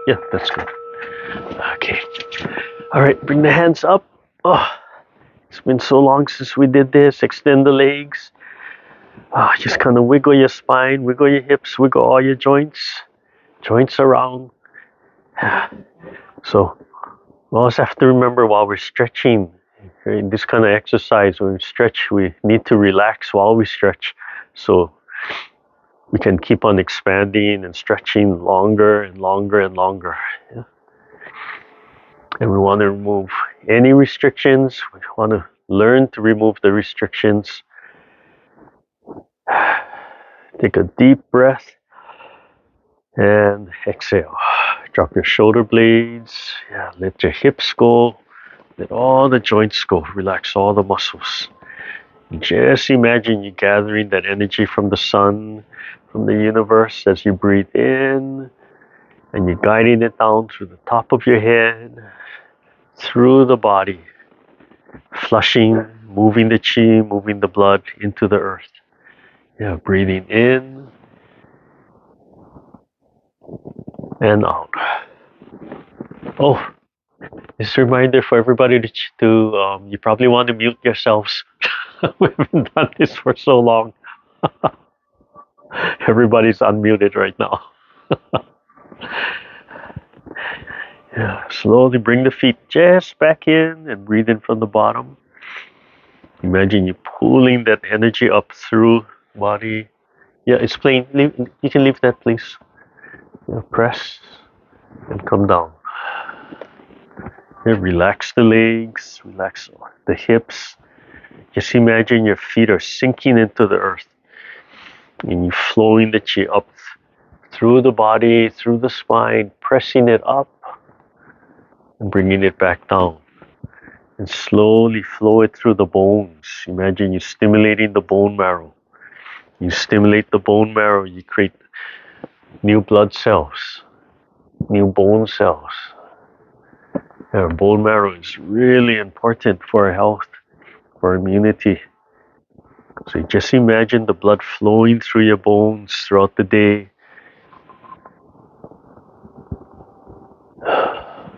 Yeah, that's good. Okay. All right, bring the hands up. Oh, it's been so long since we did this. Extend the legs. Just kind of wiggle your spine, wiggle your hips, wiggle all your joints around. So we also have to remember while we're stretching, in this kind of exercise, when we stretch, we need to relax while we stretch. So we can keep on expanding and stretching longer and longer and longer. Yeah? And we want to remove any restrictions. We want to learn to remove the restrictions. Take a deep breath and exhale. Drop your shoulder blades. Yeah, let your hips go. Let all the joints go. Relax all the muscles. Just imagine you gathering that energy from the sun, from the universe as you breathe in, and you're guiding it down through the top of your head, through the body, flushing, moving the chi, moving the blood into the earth. Yeah, breathing in and out. Oh, just a reminder for everybody to you probably want to mute yourselves. We haven't done this for so long. Everybody's unmuted right now. Yeah, slowly bring the feet just back in and breathe in from the bottom. Imagine you pulling that energy up through body. Yeah, it's plain. You can leave that, please. Yeah, press and come down. Yeah, relax the legs, relax the hips. Just imagine your feet are sinking into the earth and you flowing the chi up through the body, through the spine, pressing it up and bringing it back down. And slowly flow it through the bones. Imagine you stimulating the bone marrow. You stimulate the bone marrow, you create new blood cells, new bone cells. Our bone marrow is really important for our health, for immunity. So just imagine the blood flowing through your bones throughout the day.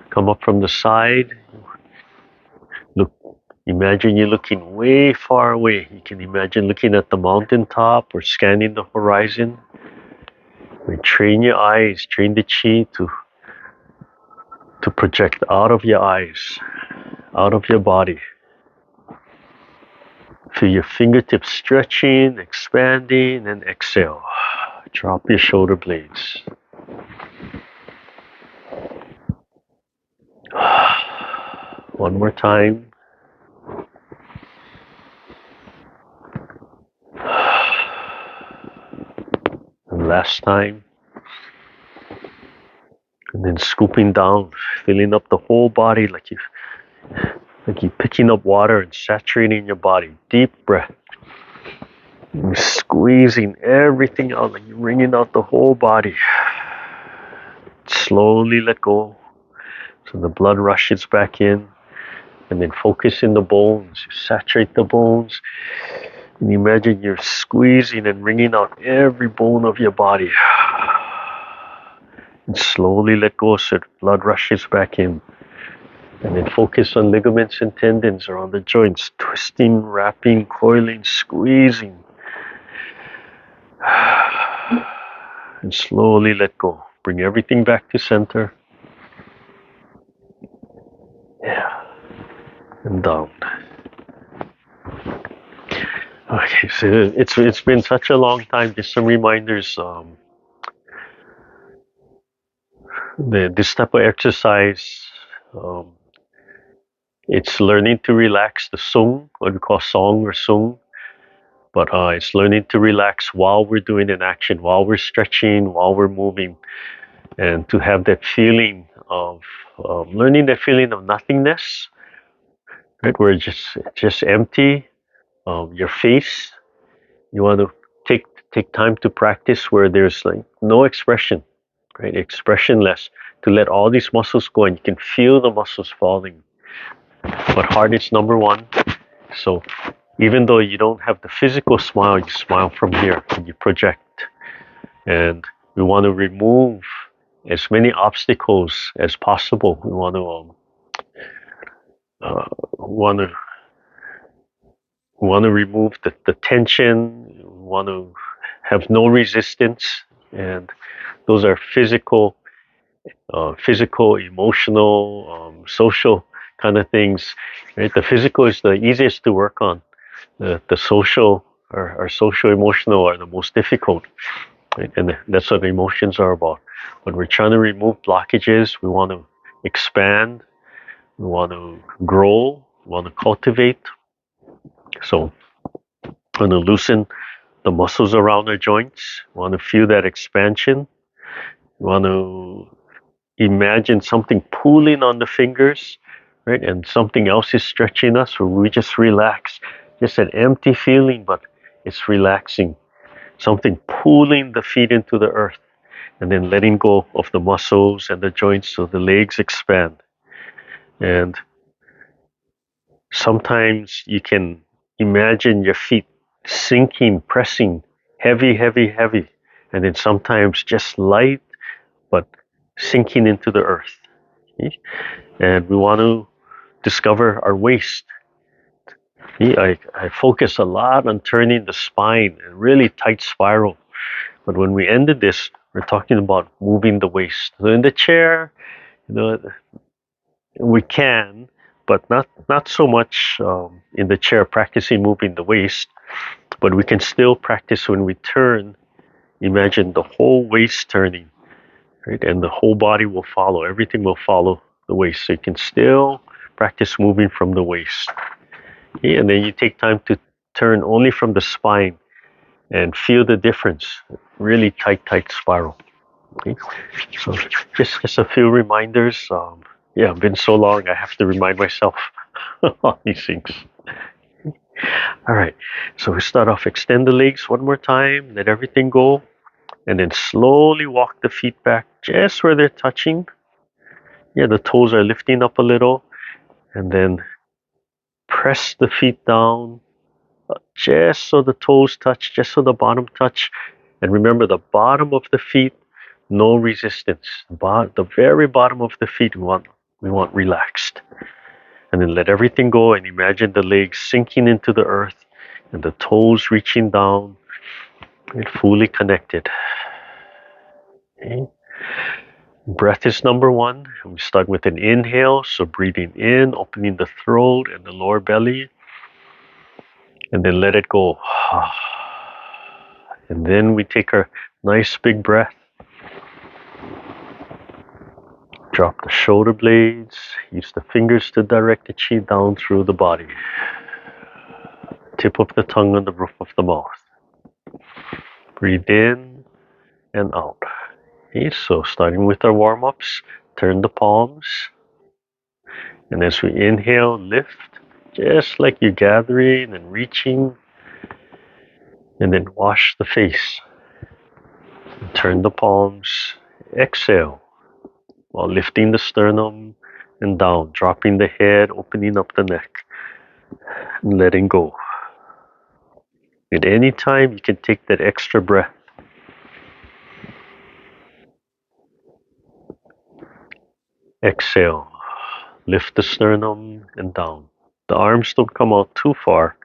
Come up from the side. Look, imagine you're looking way far away. You can imagine looking at the mountaintop or scanning the horizon. We train your eyes, train the chi to project out of your eyes, out of your body. Feel your fingertips stretching, expanding, and exhale. Drop your shoulder blades. One more time. And last time. And then scooping down, filling up the whole body like you're picking up water and saturating your body. Deep breath. You're squeezing everything out, like you're wringing out the whole body. Slowly let go. So the blood rushes back in. And then focus in the bones. You saturate the bones. And imagine you're squeezing and wringing out every bone of your body. And slowly let go so the blood rushes back in. And then focus on ligaments and tendons around the joints. Twisting, wrapping, coiling, squeezing. And slowly let go. Bring everything back to center. Yeah. And down. Okay, so it's been such a long time. Just some reminders. This type of exercise, it's learning to relax the sung, what we call song or sung, but it's learning to relax while we're doing an action, while we're stretching, while we're moving, and to have that feeling of learning that feeling of nothingness, right? Where it's just empty. Your face, you want to take time to practice where there's like no expression, right? Expressionless, to let all these muscles go and you can feel the muscles falling. But heart is number one. So even though you don't have the physical smile, you smile from here and you project. And we want to remove as many obstacles as possible. We want to remove the tension. We want to have no resistance, and those are physical, emotional, social kind of things. Right? The physical is the easiest to work on. The social, our social emotional, are the most difficult. Right? And that's what emotions are about. When we're trying to remove blockages, we want to expand, we want to grow, we want to cultivate. So we want to loosen the muscles around our joints. We want to feel that expansion. We want to imagine something pulling on the fingers, right? And something else is stretching us, where we just relax. Just an empty feeling, but it's relaxing. Something pulling the feet into the earth, and then letting go of the muscles and the joints so the legs expand. And sometimes you can imagine your feet sinking, pressing, heavy, heavy, heavy. And then sometimes just light, but sinking into the earth. Okay? And we want to discover our waist. I focus a lot on turning the spine, a really tight spiral. But when we ended this, we're talking about moving the waist. So in the chair, we can, but not so much in the chair practicing moving the waist. But we can still practice when we turn. Imagine the whole waist turning, right? And the whole body will follow. Everything will follow the waist. So you can still practice moving from the waist. Okay? And then you take time to turn only from the spine and feel the difference. Really tight spiral. Okay? So just a few reminders. It's been so long, I have to remind myself all these things. All right, so we start off, extend the legs one more time, let everything go, and then slowly walk the feet back just where they're touching. Yeah, the toes are lifting up a little, and then press the feet down just so the toes touch, just so the bottom touch. And remember, the bottom of the feet, no resistance. The very bottom of the feet, we want relaxed. And then let everything go, and imagine the legs sinking into the earth and the toes reaching down and fully connected. Okay. Breath is number one. We start with an inhale, so breathing in, opening the throat and the lower belly, and then let it go. And then we take our nice big breath. Drop the shoulder blades, use the fingers to direct the chi down through the body. Tip of the tongue on the roof of the mouth. Breathe in and out. Okay, so starting with our warm-ups, turn the palms. And as we inhale, lift, just like you're gathering and reaching. And then wash the face. Turn the palms, exhale, while lifting the sternum and down, dropping the head, opening up the neck, and letting go. At any time, you can take that extra breath. Exhale, lift the sternum and down. The arms don't come out too far.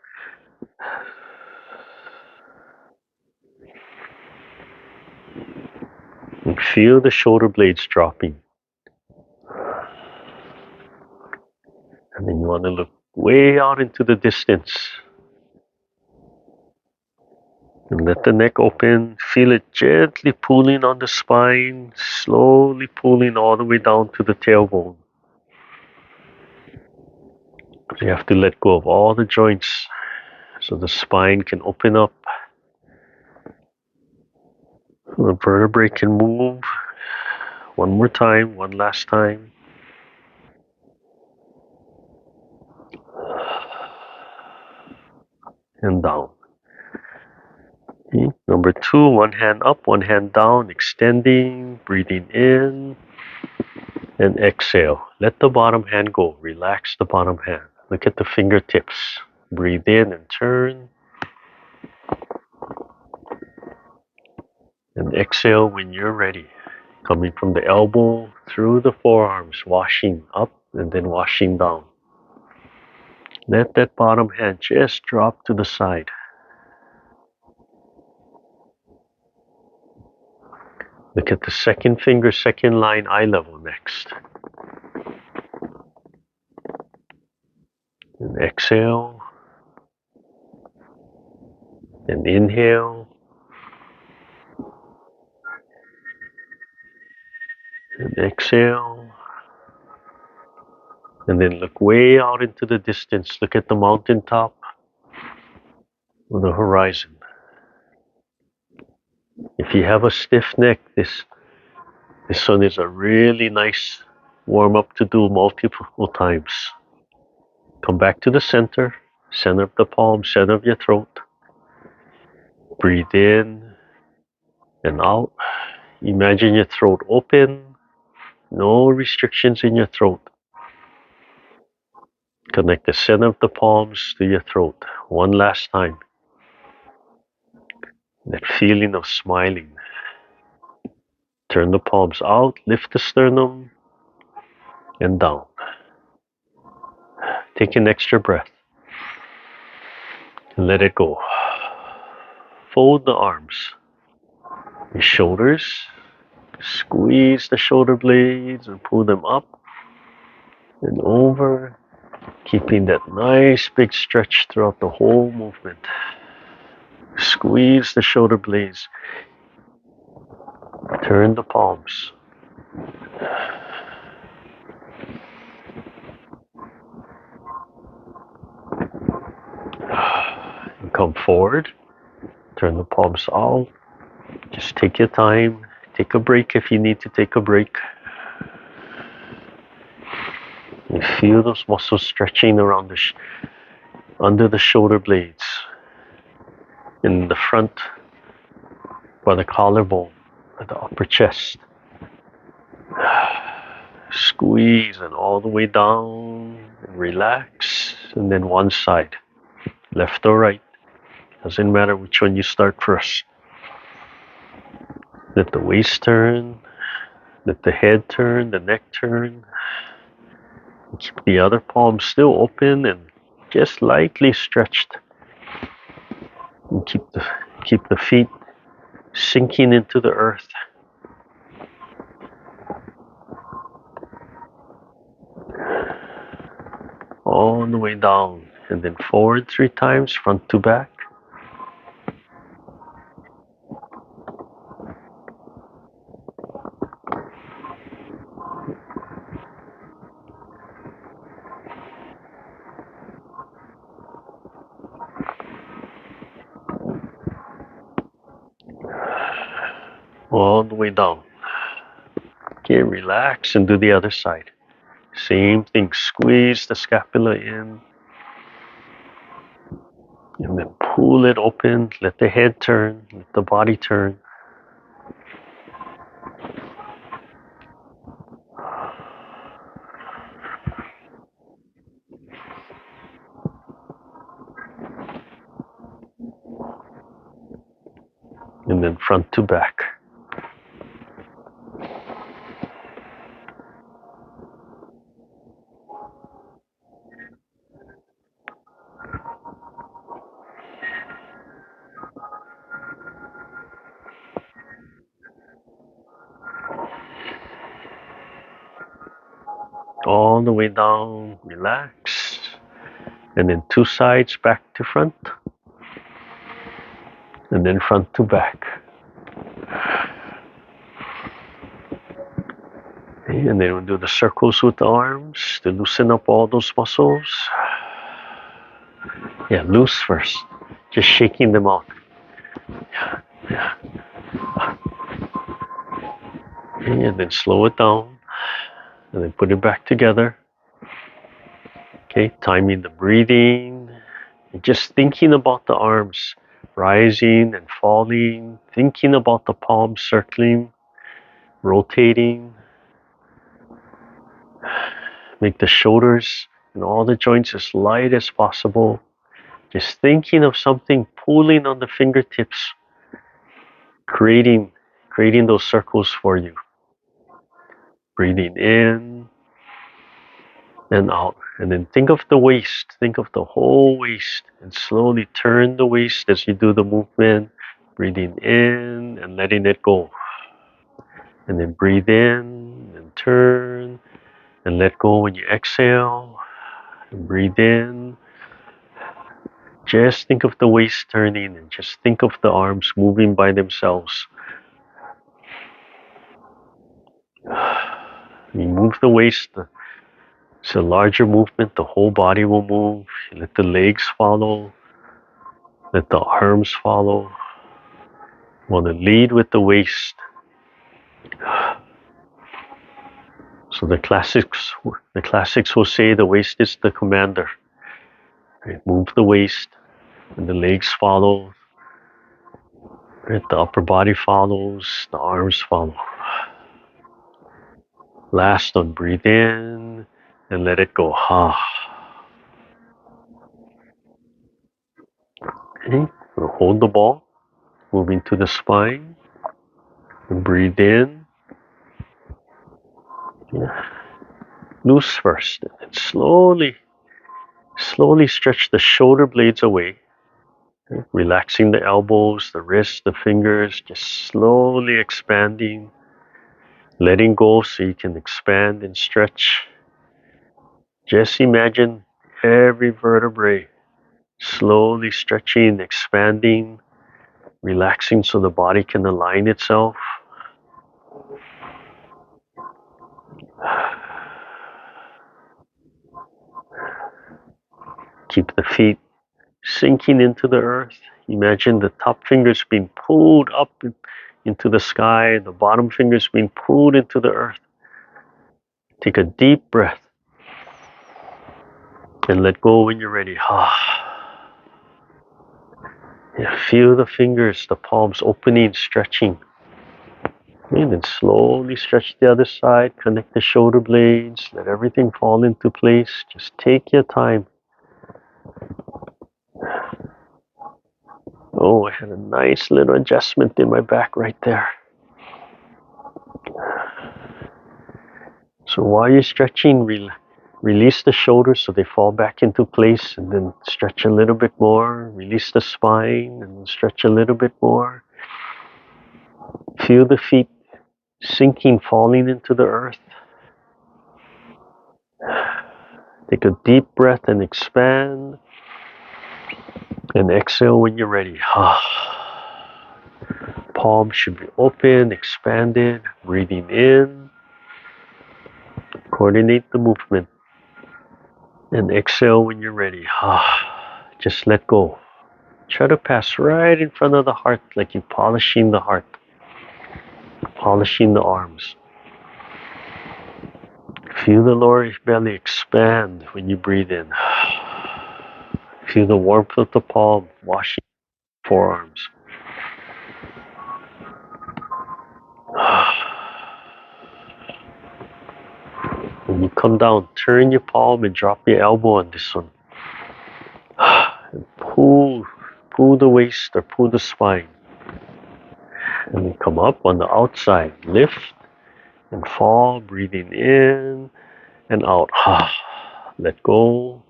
And feel the shoulder blades dropping. And then you want to look way out into the distance. And let the neck open. Feel it gently pulling on the spine, slowly pulling all the way down to the tailbone. So you have to let go of all the joints so the spine can open up. The vertebrae can move. One more time, one last time. And down. Okay. Number two, one hand up, one hand down, extending, breathing in, and exhale. Let the bottom hand go. Relax the bottom hand. Look at the fingertips. Breathe in and turn. And exhale when you're ready. Coming from the elbow through the forearms, washing up and then washing down. Let that bottom hand just drop to the side. Look at the second finger, second line, eye level next. And exhale. And inhale. And exhale. And then look way out into the distance. Look at the mountaintop or the horizon. If you have a stiff neck, this one is a really nice warm up to do multiple times. Come back to the center of the palm, center of your throat. Breathe in and out. Imagine your throat open. No restrictions in your throat. Connect the center of the palms to your throat. One last time. That feeling of smiling. Turn the palms out, lift the sternum, and down. Take an extra breath. And let it go. Fold the arms. Your shoulders. Squeeze the shoulder blades and pull them up and over. Keeping that nice big stretch throughout the whole movement. Squeeze the shoulder blades. Turn the palms. And come forward. Turn the palms out. Just take your time. Take a break if you need to take a break. And feel those muscles stretching around under the shoulder blades. In the front by the collarbone, at the upper chest. Squeeze and all the way down and relax. And then one side, left or right. Doesn't matter which one you start first. Let the waist turn, let the head turn, the neck turn. Keep the other palm still open and just lightly stretched. And keep the feet sinking into the earth. All the way down and then forward 3 times, front to back. All the way down. Okay, relax and do the other side. Same thing, squeeze the scapula in. And then pull it open, let the head turn, let the body turn. And then front to back. All the way down, relax. And then 2 sides, back to front. And then front to back. Okay, and then we'll do the circles with the arms to loosen up all those muscles. Yeah, loose first. Just shaking them out. Yeah. Okay, and then slow it down. And then put it back together. Okay, timing the breathing. And just thinking about the arms rising and falling. Thinking about the palms circling, rotating. Make the shoulders and all the joints as light as possible. Just thinking of something pulling on the fingertips. Creating those circles for you. breathing in and out. And then think of the waist. Think of the whole waist. And slowly turn the waist as you do the movement. Breathing in and letting it go. And then breathe in and turn and let go when you exhale. And breathe in. Just think of the waist turning and just think of the arms moving by themselves. You move the waist. It's a larger movement. The whole body will move. You let the legs follow. Let the arms follow. You want to lead with the waist. So the classics will say the waist is the commander. Right? Move the waist, and the legs follow. Right? The upper body follows. The arms follow. Last one, breathe in and let it go. Okay. We'll hold the ball, moving to the spine, and breathe in. Yeah. Loose first, and slowly stretch the shoulder blades away. Okay. Relaxing the elbows, the wrists, the fingers, just slowly expanding, letting go so you can expand and stretch. Just imagine every vertebrae slowly stretching, expanding, relaxing so the body can align itself. Keep the feet sinking into the earth. Imagine the top fingers being pulled up into the sky, the bottom fingers being pulled into the earth. Take a deep breath and let go when you're ready. Yeah, feel the fingers, the palms opening, stretching. And then slowly stretch the other side, connect the shoulder blades, let everything fall into place. Just take your time. Oh, I had a nice little adjustment in my back right there. So while you're stretching, release the shoulders so they fall back into place, and then stretch a little bit more. Release the spine and stretch a little bit more. Feel the feet sinking, falling into the earth. Take a deep breath and expand. And exhale when you're ready. Palms should be open, expanded. Breathing in. Coordinate the movement. And exhale when you're ready. Just let go. Try to pass right in front of the heart like you're polishing the heart. Polishing the arms. Feel the lower belly expand when you breathe in. Feel the warmth of the palm washing forearms. When you come down, turn your palm and drop your elbow on this one. And pull the waist or pull the spine. And then come up on the outside. Lift and fall, breathing in and out. Let go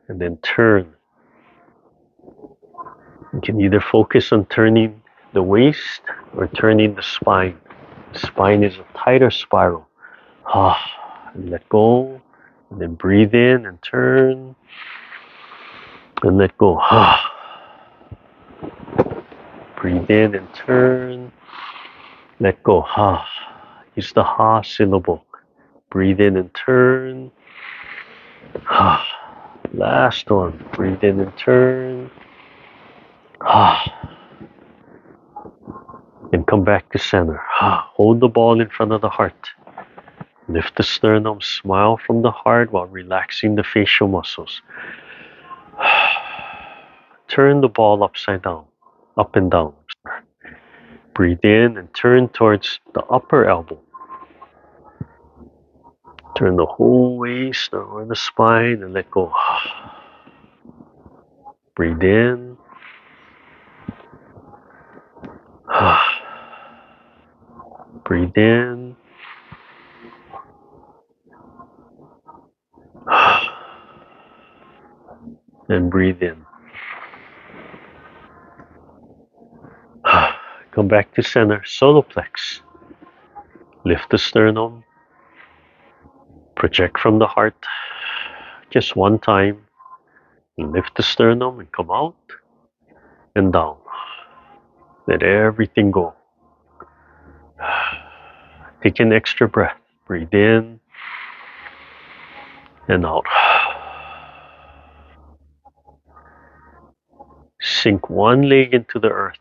and then turn. You can either focus on turning the waist or turning the spine. The spine is a tighter spiral. And let go and then breathe in and turn and let go. Breathe in and turn. Let go. Use the ha syllable. Breathe in and turn. Last one. Breathe in and turn. And come back to center. Hold the ball in front of the heart. Lift the sternum. Smile from the heart while relaxing the facial muscles. Turn the ball upside down. Up and down. Breathe in and turn towards the upper elbow. Turn the whole waist or the spine and let go. Breathe in. Breathe in. and breathe in. Come back to center, solar plex. Lift the sternum. Project from the heart. Just one time. Lift the sternum and come out and down. Let everything go. Take an extra breath. Breathe in and out. Sink one leg into the earth.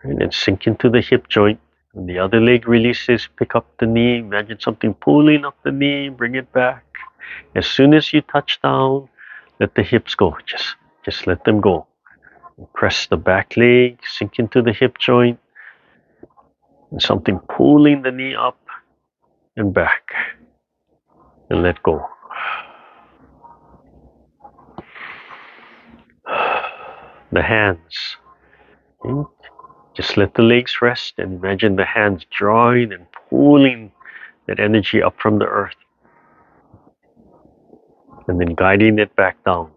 And then sink into the hip joint. And the other leg releases. Pick up the knee. Imagine something pulling up the knee. Bring it back. As soon as you touch down, let the hips go. Just let them go. Press the back leg. Sink into the hip joint. And something pulling the knee up and back. And let go. The hands. Okay. Just let the legs rest and imagine the hands drawing and pulling that energy up from the earth. And then guiding it back down.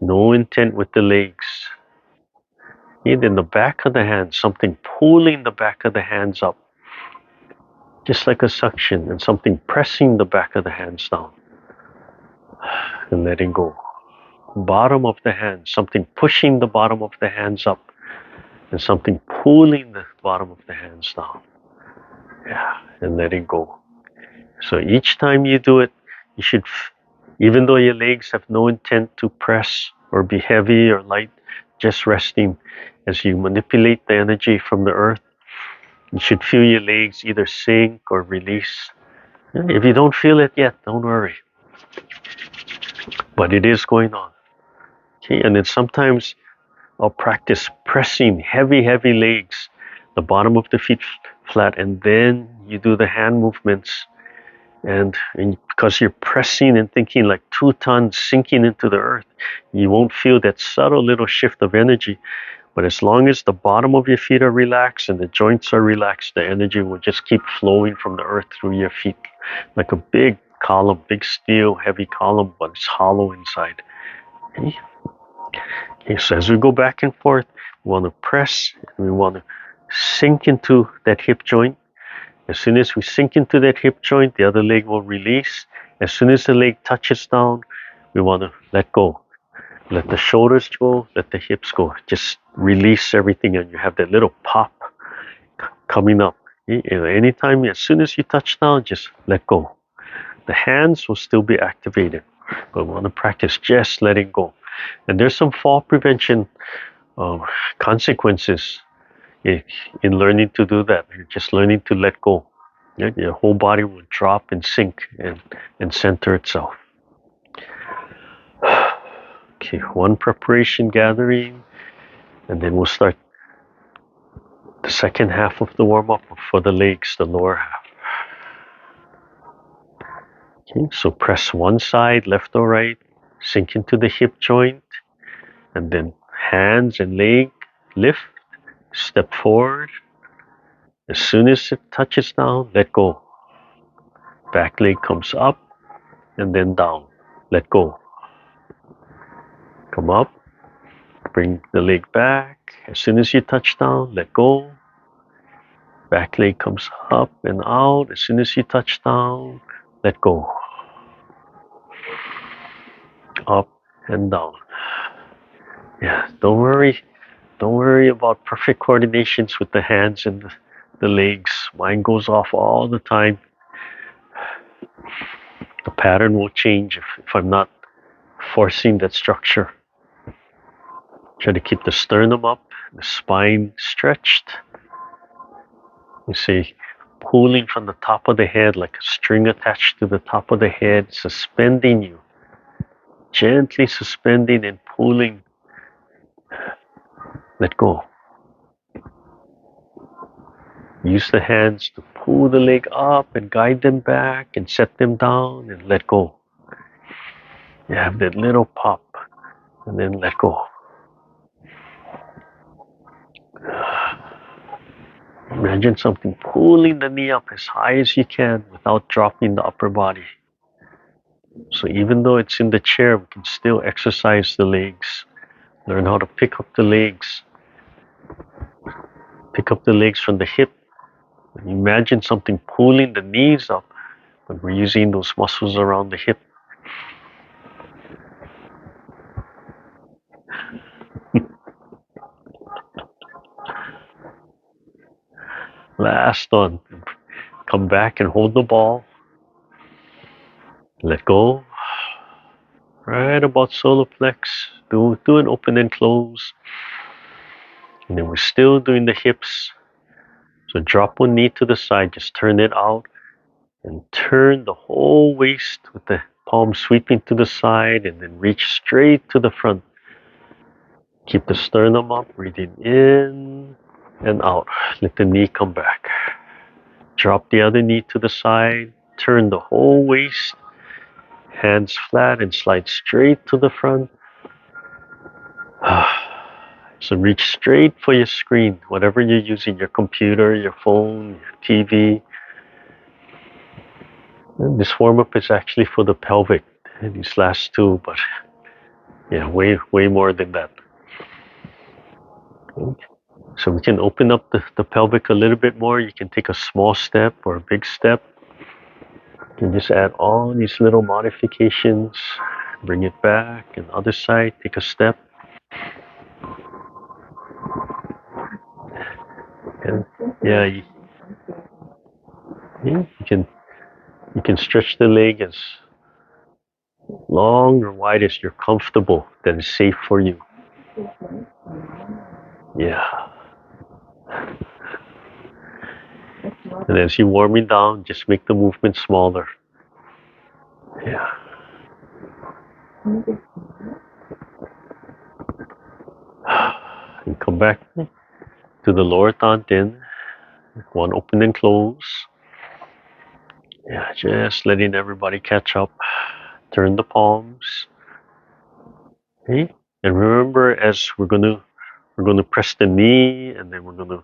No intent with the legs. And in the back of the hands, something pulling the back of the hands up. Just like a suction, and something pressing the back of the hands down. And letting go. Bottom of the hands, something pushing the bottom of the hands up. And something pulling the bottom of the hands down. Yeah, and letting go. So each time you do it, you should, even though your legs have no intent to press or be heavy or light, just resting as you manipulate the energy from the earth, you should feel your legs either sink or release. If you don't feel it yet, don't worry. But it is going on. Okay, and then sometimes I'll practice pressing heavy legs, the bottom of the feet flat, and then you do the hand movements. And because you're pressing and thinking like 2 tons sinking into the earth, you won't feel that subtle little shift of energy. But as long as the bottom of your feet are relaxed and the joints are relaxed, the energy will just keep flowing from the earth through your feet like a big column, big steel, heavy column, but it's hollow inside. Okay, so as we go back and forth, we want to press and we want to sink into that hip joint. As soon as we sink into that hip joint, the other leg will release. As soon as the leg touches down, we want to let go. Let the shoulders go, let the hips go. Just release everything and you have that little pop coming up. Anytime, as soon as you touch down, just let go. The hands will still be activated, but we want to practice just letting go. And there's some fall prevention consequences in learning to do that. You're just learning to let go. Your whole body will drop and sink and center itself. Okay, one preparation gathering, and then we'll start the second half of the warm-up for the legs, the lower half. Okay, so press one side, left or right, sink into the hip joint, and then hands and leg lift, step forward. As soon as it touches down, let go. Back leg comes up and then down. Let go. Come up. Bring the leg back. As soon as you touch down, let go. Back leg comes up and out. As soon as you touch down, let go. Up and down. Yeah, don't worry. Don't worry about perfect coordinations with the hands and the legs. Mine goes off all the time. The pattern will change if I'm not forcing that structure. Try to keep the sternum up, the spine stretched. You see, pulling from the top of the head like a string attached to the top of the head, suspending you. Gently suspending and pulling. Let go. Use the hands to pull the leg up and guide them back and set them down and let go. You have that little pop and then let go. Imagine something pulling the knee up as high as you can without dropping the upper body. So even though it's in the chair, we can still exercise the legs. Learn how to pick up the legs. Pick up the legs from the hip. Imagine something pulling the knees up, but we're using those muscles around the hip. Last one. Come back and hold the ball. Let go. Right about solar plex. Do an open and close. And then we're still doing the hips. So drop one knee to the side. Just turn it out. And turn the whole waist with the palm sweeping to the side. And then reach straight to the front. Keep the sternum up. Breathing in and out. Let the knee come back. Drop the other knee to the side. Turn the whole waist. Hands flat and slide straight to the front. So reach straight for your screen, whatever you're using, your computer, your phone, your TV. And this warm-up is actually for the pelvic, these last two, but yeah, way more than that. Okay. So we can open up the pelvic a little bit more. You can take a small step or a big step. You can just add all these little modifications. Bring it back, and other side, take a step. And yeah, you can stretch the leg as long or wide as you're comfortable, that is safe for you. Yeah. And as you're warming down, just make the movement smaller. Yeah. And come back to the lower Tantin. One open and close. Yeah, just letting everybody catch up. Turn the palms. Okay. And remember, as we're gonna press the knee, and then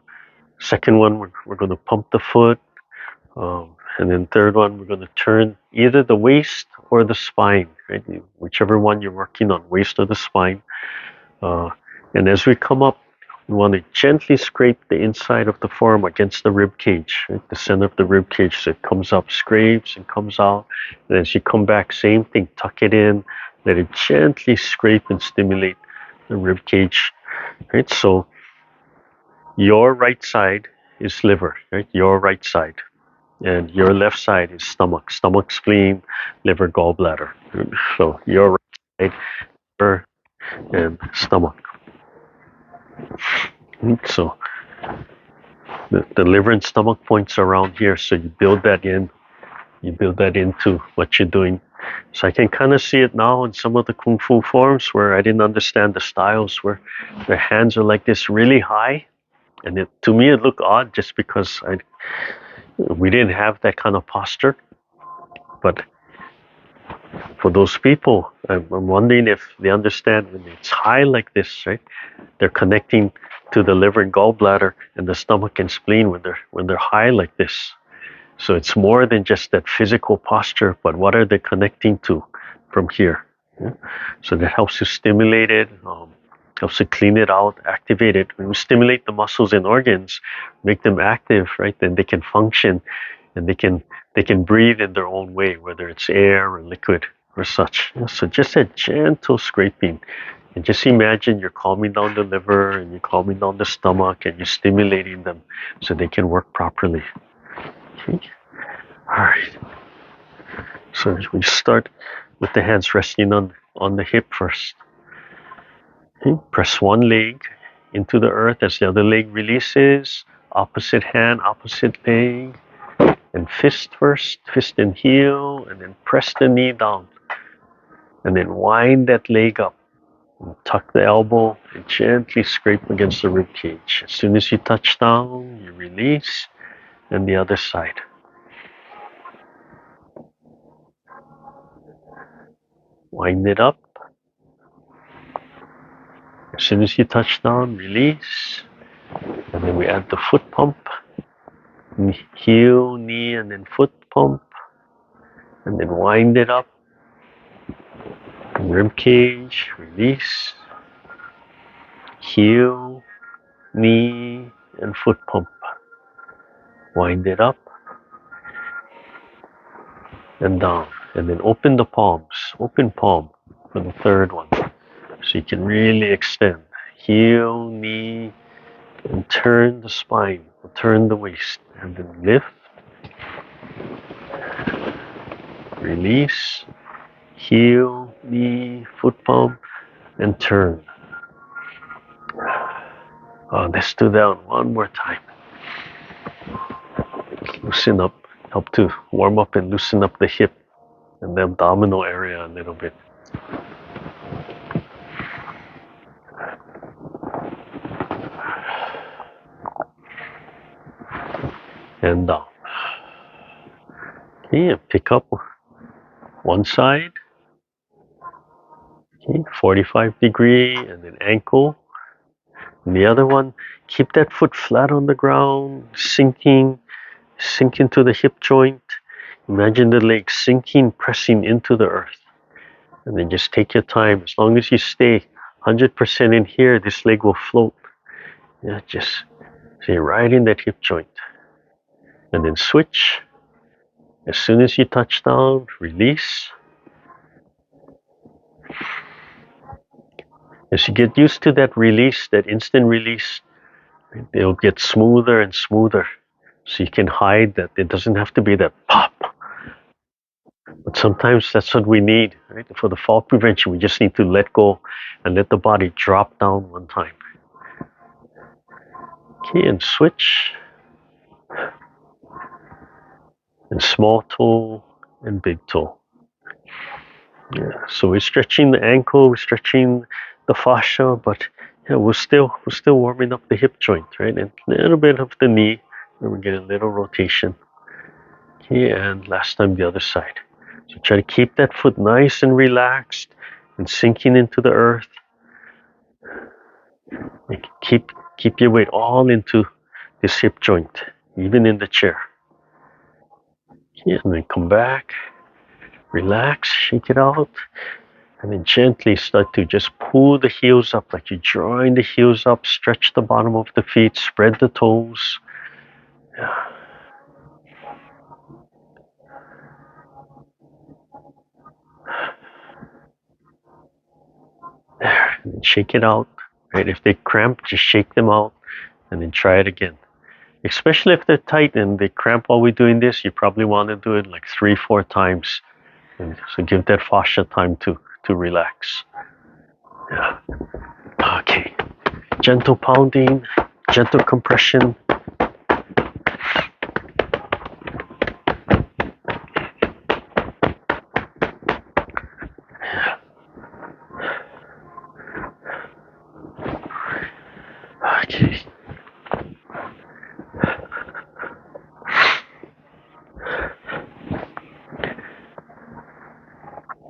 second one we're gonna pump the foot, and then third one we're gonna turn either the waist or the spine, right? Whichever one you're working on, waist or the spine. And as we come up, we want to gently scrape the inside of the forearm against the rib cage, right? The center of the rib cage, so it comes up, scrapes, and comes out. And as you come back, same thing, tuck it in, let it gently scrape and stimulate the rib cage, right? So your right side is liver, right? Your right side. And your left side is stomach, spleen, liver, gallbladder. So your right side, liver, and stomach. So the liver and stomach points around here, so you build that into what you're doing. So I can kind of see it now in some of the kung fu forms where I didn't understand the styles, where their hands are like this really high, and to me it looked odd just because we didn't have that kind of posture. But for those people, I'm wondering if they understand when it's high like this, right? They're connecting to the liver and gallbladder and the stomach and spleen when they're high like this. So it's more than just that physical posture, but what are they connecting to from here? Yeah? So that helps to stimulate it, helps to clean it out, activate it. When we stimulate the muscles and organs, make them active, right? Then they can function, and they can breathe in their own way, whether it's air or liquid or such. So just a gentle scraping. And just imagine you're calming down the liver and you're calming down the stomach and you're stimulating them so they can work properly. Okay. All right. So we start with the hands resting on the hip first. Okay. Press one leg into the earth as the other leg releases. Opposite hand, opposite leg. And fist first, fist and heel, and then press the knee down. And then wind that leg up. And tuck the elbow and gently scrape against the rib cage. As soon as you touch down, you release, and the other side. Wind it up. As soon as you touch down, release. And then we add the foot pump. Heel, knee, and then foot pump. And then wind it up. Rib cage, release. Heel, knee, and foot pump. Wind it up and down. And then open the palms. Open palm for the third one. So you can really extend. Heel, knee, and turn the spine. Turn the waist. And then lift. Release. Heel, knee, foot pump, and turn. Let's do that one more time. Loosen up. Help to warm up and loosen up the hip and the abdominal area a little bit. And down. Okay, and pick up one side. Okay, 45-degree, and then ankle. And the other one, keep that foot flat on the ground, sink into the hip joint. Imagine the leg sinking, pressing into the earth. And then just take your time. As long as you stay 100% in here, this leg will float. Yeah, just stay right in that hip joint. And then switch. As soon as you touch down, release. As you get used to that release, that instant release, it'll get smoother and smoother. So you can hide that. It doesn't have to be that pop. But sometimes that's what we need, right? For the fall prevention, we just need to let go and let the body drop down one time. Okay, and switch. And small toe and big toe. Yeah, so we're stretching the ankle, we're stretching the fascia, but yeah, we're still warming up the hip joint, right? And a little bit of the knee, and we're getting a little rotation. Okay, and last time the other side. So try to keep that foot nice and relaxed and sinking into the earth. And keep your weight all into this hip joint, even in the chair. Okay, and then come back, relax, shake it out. And then gently start to just pull the heels up, like you're drawing the heels up, stretch the bottom of the feet, spread the toes. Yeah. There, and shake it out. Right? If they cramp, just shake them out and then try it again. Especially if they're tight and they cramp while we're doing this, you probably want to do it like 3-4 times. And so give that fascia time to relax. Yeah. Okay. Gentle pounding, gentle compression. Okay.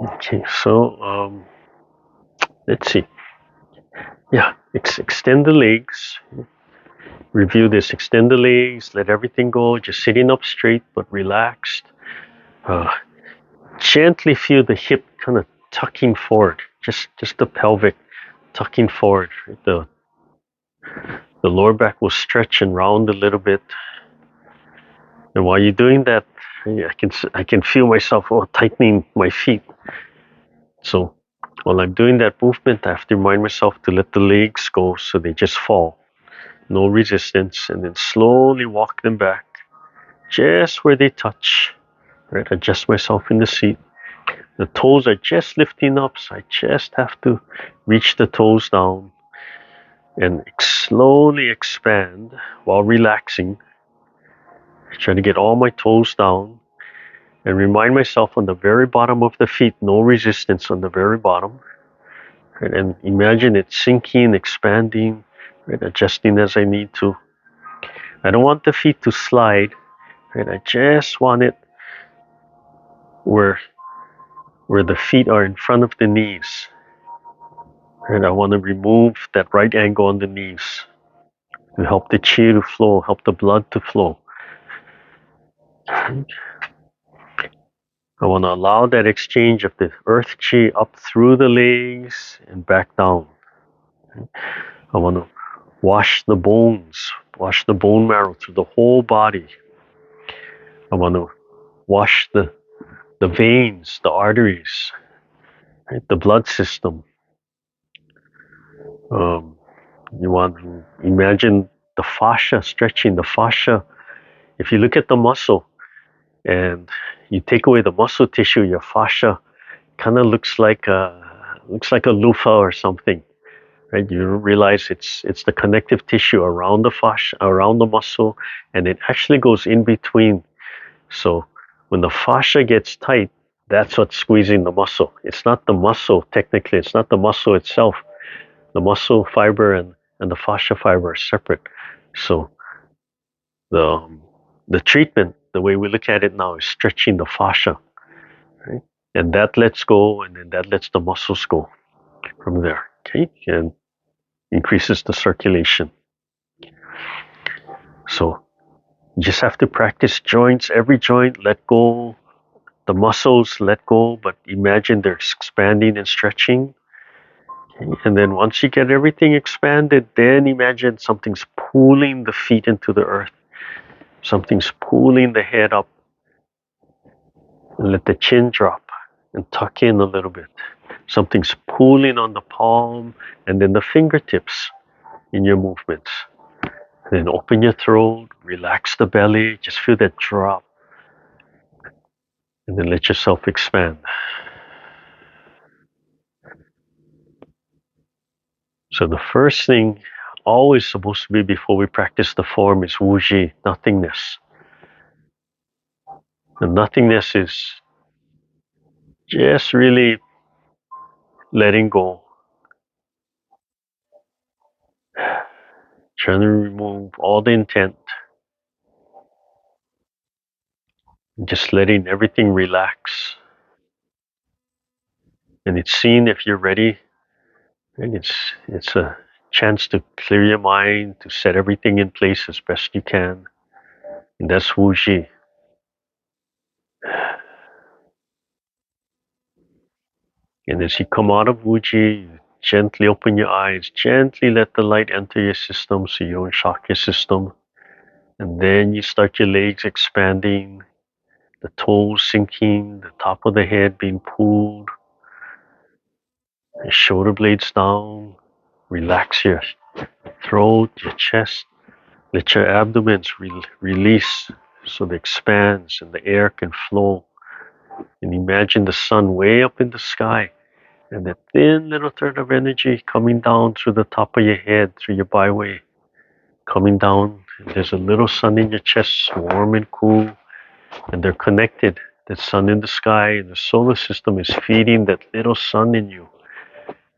Okay, so let's see. Yeah, extend the legs. Review this. Extend the legs. Let everything go. Just sitting up straight but relaxed. Gently feel the hip kind of tucking forward. Just the pelvic tucking forward. The lower back will stretch and round a little bit. And while you're doing that, I can feel myself tightening my feet. So while I'm doing that movement, I have to remind myself to let the legs go so they just fall. No resistance, and then slowly walk them back just where they touch. Right? Adjust myself in the seat. The toes are just lifting up, so I just have to reach the toes down and slowly expand while relaxing. Try to get all my toes down and remind myself on the very bottom of the feet, no resistance on the very bottom. Right? And imagine it sinking, expanding, right? Adjusting as I need to. I don't want the feet to slide. Right? I just want it where the feet are in front of the knees. Right? I want to remove that right angle on the knees to help the chi to flow, help the blood to flow. I want to allow that exchange of the earth chi up through the legs and back down. I want to wash the bones, wash the bone marrow through the whole body. I want to wash the veins, the arteries, right? The blood system. You want to imagine the fascia, stretching the fascia. If you look at the muscle and you take away the muscle tissue, your fascia kind of looks like a loofah or something, right? You realize it's the connective tissue around the fascia, around the muscle, and it actually goes in between. So when the fascia gets tight, that's what's squeezing the muscle. It's not the muscle, technically, it's not the muscle itself. The muscle fiber and the fascia fiber are separate. So the treatment, the way we look at it now, is stretching the fascia, right? And that lets go, and then that lets the muscles go from there, okay? And increases the circulation. So you just have to practice joints, every joint, let go. The muscles, let go, but imagine they're expanding and stretching. Okay? And then once you get everything expanded, then imagine something's pulling the feet into the earth. Something's pulling the head up. And let the chin drop and tuck in a little bit. Something's pulling on the palm and then the fingertips in your movements. Then open your throat, relax the belly, just feel that drop. And then let yourself expand. So the first thing always supposed to be before we practice the form is wuji, nothingness. And nothingness is just really letting go. Trying to remove all the intent. Just letting everything relax. And it's seen if you're ready. And it's a chance to clear your mind, to set everything in place as best you can. And that's wuji. And as you come out of wuji, you gently open your eyes, gently let the light enter your system so you don't shock your system. And then you start your legs expanding, the toes sinking, the top of the head being pulled, your shoulder blades down. Relax your throat, your chest. Let your abdomens release so it expands and the air can flow. And imagine the sun way up in the sky and that thin little thread of energy coming down through the top of your head, through your byway, coming down. And there's a little sun in your chest, warm and cool, and they're connected. That sun in the sky and the solar system is feeding that little sun in you.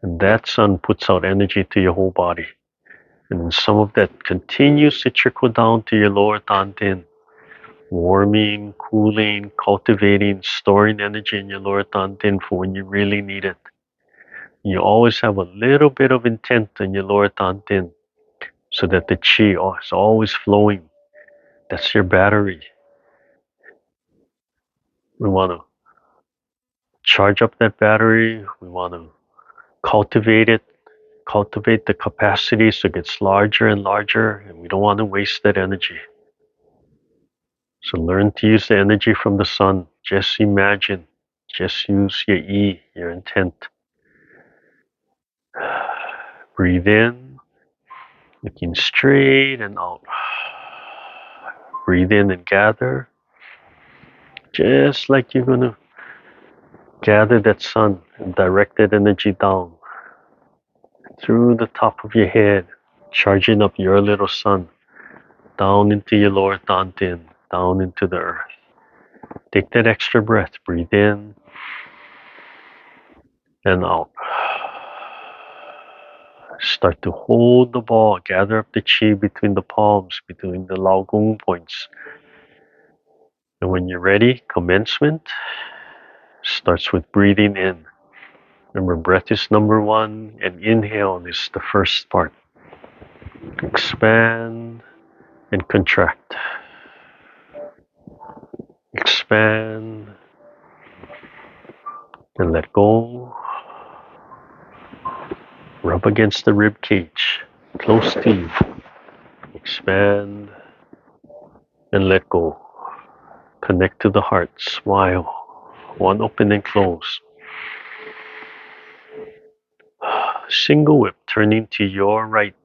And that sun puts out energy to your whole body. And then some of that continues to trickle down to your lower dantian, warming, cooling, cultivating, storing energy in your lower dantian for when you really need it. You always have a little bit of intent in your lower dantian so that the chi is always flowing. That's your battery. We want to charge up that battery. We want to cultivate it, cultivate the capacity so it gets larger and larger, and we don't want to waste that energy. So learn to use the energy from the sun. Just imagine, just use your E, your intent. Breathe in, looking straight and out. Breathe in and gather, just like you're going to gather that sun and direct that energy down through the top of your head, charging up your little sun down into your lower dantian, down into the earth. Take that extra breath. Breathe in and out. Start to hold the ball. Gather up the chi between the palms, between the Gung points. And when you're ready, commencement starts with breathing in. Remember, breath is number one, and inhale is the first part. Expand and contract. Expand And let go. Rub against the rib cage. Close teeth. Expand and let go. Connect to the heart. Smile. One open and close. Single whip, turning to your right.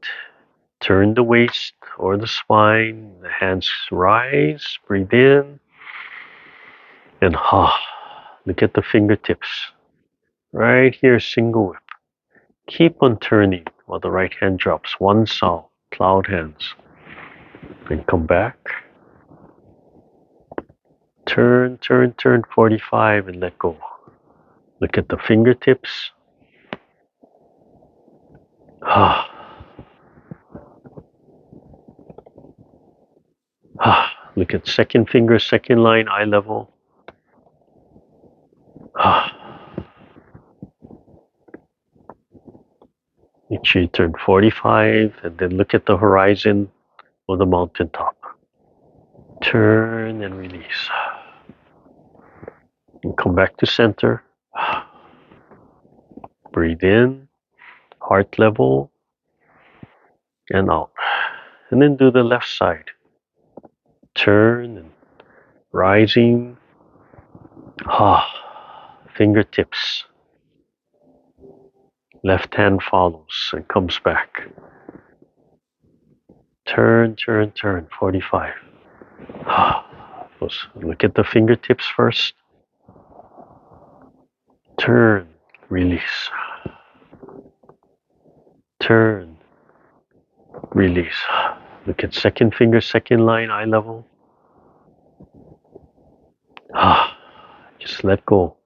Turn the waist or the spine. The hands rise. Breathe in. And look at the fingertips. Right here, single whip. Keep on turning while the right hand drops. One sound, cloud hands. Then come back. Turn, turn, turn 45 and let go. Look at the fingertips. Look at second finger, second line, eye level. Make sure you turn 45 and then look at the horizon or the mountaintop. Turn and release. And come back to center. Breathe in, heart level, and out. And then do the left side. Turn and rising. Fingertips. Left hand follows and comes back. Turn, turn, turn, 45. Look at the fingertips first. Turn, release. Turn, release. Look at second finger, second line, eye level. Just let go.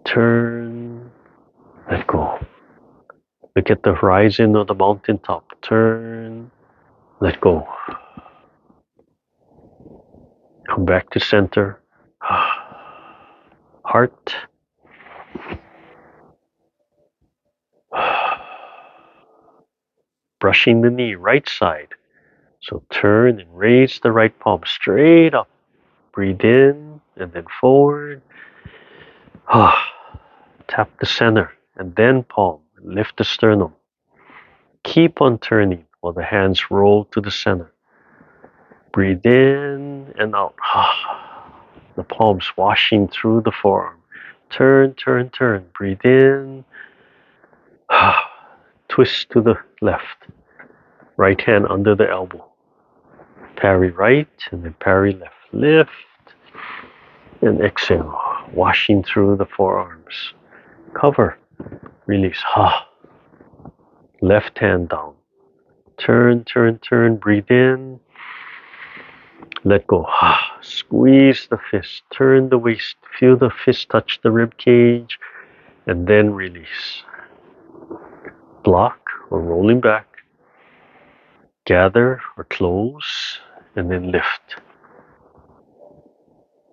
Turn, let go. Look at the horizon or the mountaintop. Turn, let go. Come back to center. Heart. Brushing the knee, right side. So turn and raise the right palm straight up. Breathe in and then forward. Tap the center and then palm. Lift the sternum. Keep on turning while the hands roll to the center. Breathe in and out. The palms washing through the forearm. Turn, turn, turn. Breathe in. Twist to the left. Right hand under the elbow. Parry right and then parry left. Lift and exhale. Washing through the forearms. Cover. Release. Left hand down. Turn, turn, turn. Breathe in. Let go. Squeeze the fist. Turn the waist. Feel the fist touch the rib cage. And then release. Block or rolling back. Gather or close. And then lift.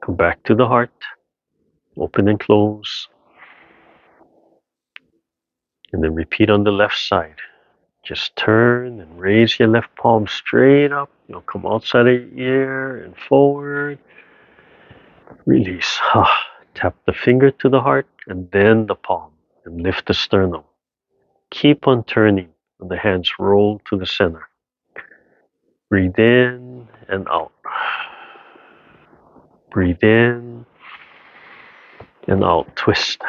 Come back to the heart. Open and close. And then repeat on the left side. Just turn and raise your left palm straight up. You'll come outside of your ear and forward. Release. Tap the finger to the heart and then the palm and lift the sternum. Keep on turning and the hands roll to the center. Breathe in and out. Breathe in and out. Twist.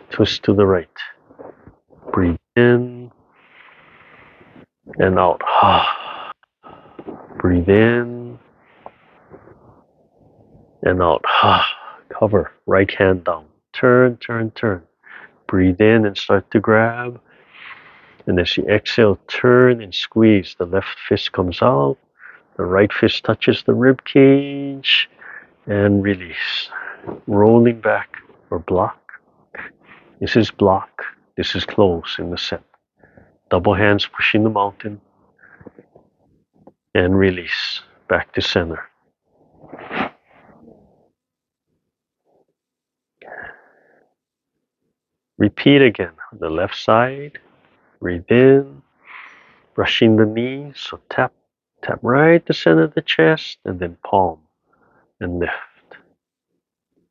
Twist to the right. Breathe in and out. Breathe in and out. Cover. Right hand down. Turn, turn, turn. Breathe in and start to grab. And as you exhale, turn and squeeze. The left fist comes out. The right fist touches the rib cage. And release. Rolling back or block. This is block. This is close in the set. Double hands pushing the mountain. And release. Back to center. Repeat again. On the left side. Breathe in. Brushing the knees. So tap right the center of the chest. And then palm. And lift.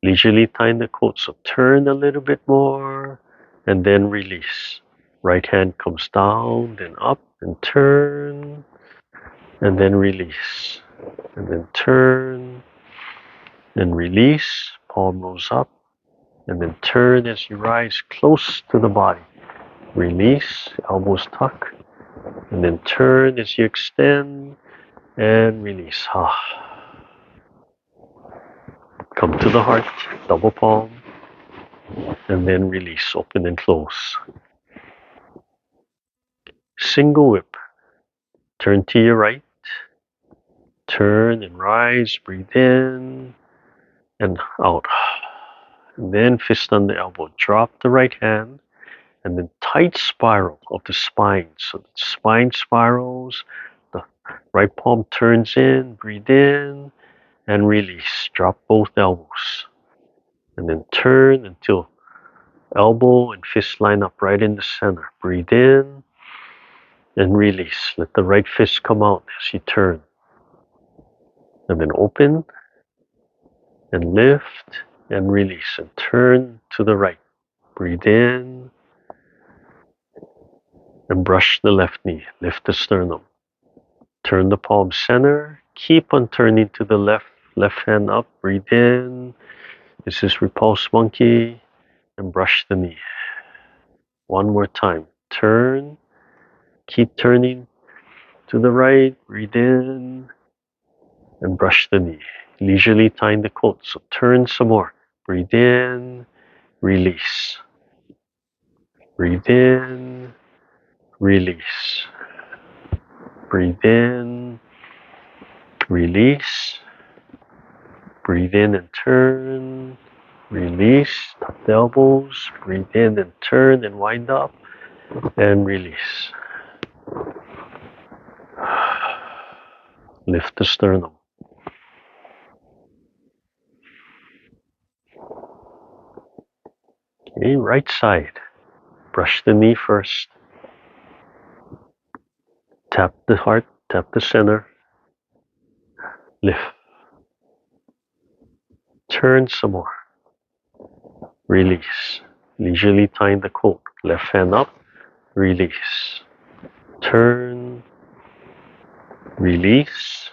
Leisurely tighten the coat. So turn a little bit more and then release. Right hand comes down, then up and turn, and then release. And then turn and release. Palm rolls up. And then turn as you rise close to the body. Release, elbows tuck. And then turn as you extend and release. Come to the heart, double palm. And then release, open and close. Single whip. Turn to your right. Turn and rise, breathe in and out. And then fist on the elbow. Drop the right hand and then tight spiral of the spine. So the spine spirals, the right palm turns in, breathe in and release. Drop both elbows. And then turn until elbow and fist line up right in the center. Breathe in and release. Let the right fist come out as you turn. And then open and lift and release and turn to the right. Breathe in and brush the left knee. Lift the sternum. Turn the palm center. Keep on turning to the left. Left hand up. Breathe in. This is Repulse Monkey. And brush the knee. One more time. Turn. Keep turning to the right. Breathe in and brush the knee. Leisurely tying the coat. So turn some more. Breathe in. Release. Breathe in. Release. Breathe in. Release. Breathe in and turn. Release. Tuck the elbows. Breathe in and turn and wind up. And release. Lift the sternum. Okay, right side. Brush the knee first. Tap the heart. Tap the center. Lift. Turn some more. Release. Leisurely tying the coat. Left hand up. Release. Turn. Release.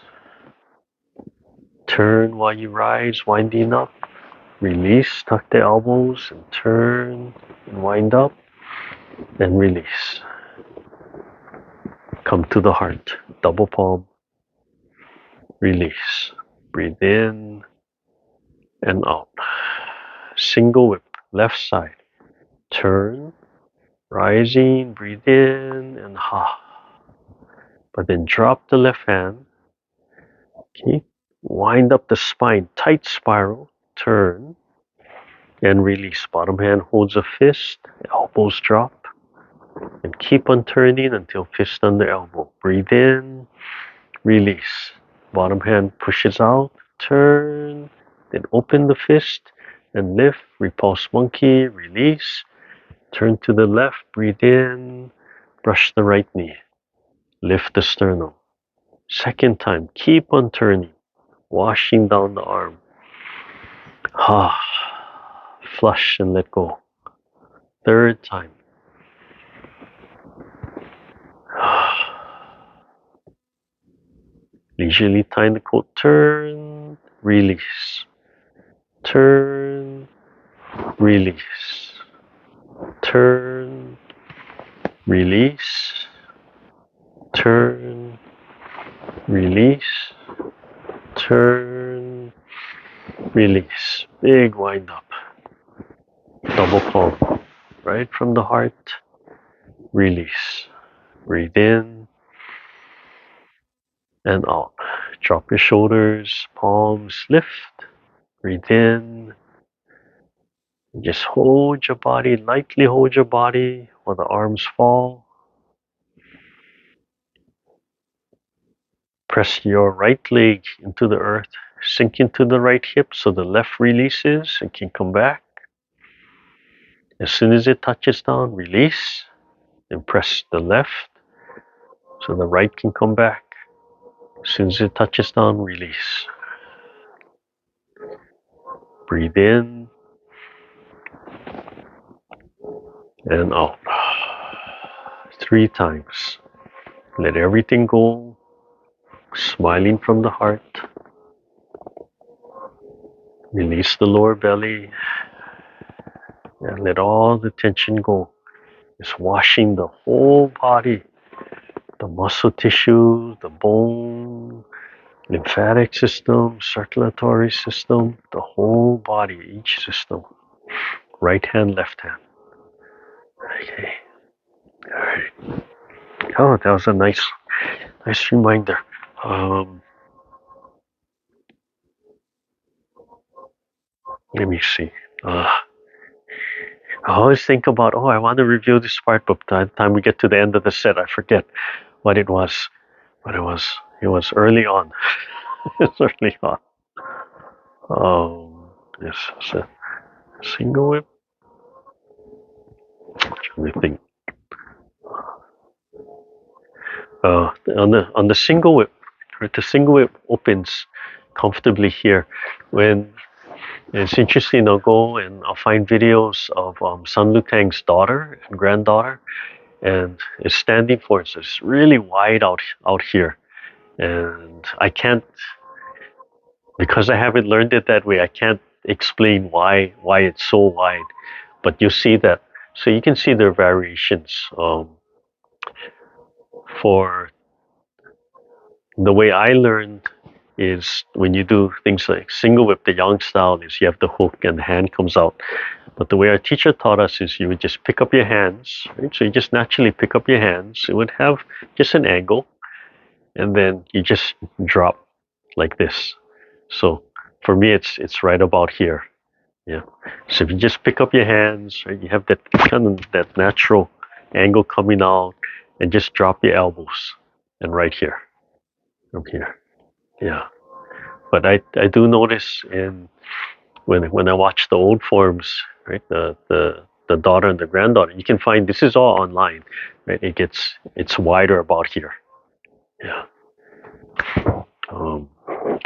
Turn while you rise, winding up. Release, tuck the elbows and turn and wind up and release. Come to the heart, double palm. Release. Breathe in and out. Single whip, left side. Turn, rising, breathe in and But then drop the left hand. Okay. Wind up the spine, tight spiral, turn and release. Bottom hand holds a fist, elbows drop, and keep on turning until fist under elbow. Breathe in, release. Bottom hand pushes out, turn, then open the fist and lift. Repulse monkey, release. Turn to the left, breathe in, brush the right knee. Lift the sternum. Second time, keep on turning. Washing down the arm. Flush and let go. Third time. Leisurely tying the coat. Turn, release. Turn, release. Turn, release. Turn, release. Turn, release. Big wind up. Double palm. Right from the heart. Release. Breathe in and out. Drop your shoulders, palms lift. Breathe in. Just hold your body, lightly hold your body while the arms fall. Press your right leg into the earth. Sink into the right hip so the left releases and can come back. As soon as it touches down, release and press the left so the right can come back. As soon as it touches down, release. Breathe in and out. 3 times. Let everything go. Smiling from the heart. Release the lower belly. And let all the tension go. It's washing the whole body. The muscle tissue, the bone, lymphatic system, circulatory system, the whole body, each system. Right hand, left hand. Okay. All right. Oh, that was a nice reminder. Let me see. I always think about, I want to review this part, but by the time we get to the end of the set, I forget what it was. But it was early on. It's early on. Yes, it's a single whip. Let me think. On the single whip, right? The single whip opens comfortably here. When it's interesting, I'll go and I'll find videos of Sun Lukang's daughter and granddaughter, and it's standing for it. So it's really wide out here, and I can't, because I haven't learned it that way. I can't explain why it's so wide, but you see that. So you can see there are variations. For the way I learned is when you do things like single whip, the yang style is you have the hook and the hand comes out. But the way our teacher taught us is you would just pick up your hands, right? So you just naturally pick up your hands. It would have just an angle, and then you just drop like this. So for me, it's right about here. Yeah. So if you just pick up your hands, right, you have that kind of that natural angle coming out, and just drop your elbows, and right here, from here. Yeah. But I do notice when I watch the old forms, right, the daughter and the granddaughter, you can find this is all online, right? It's wider about here. Yeah.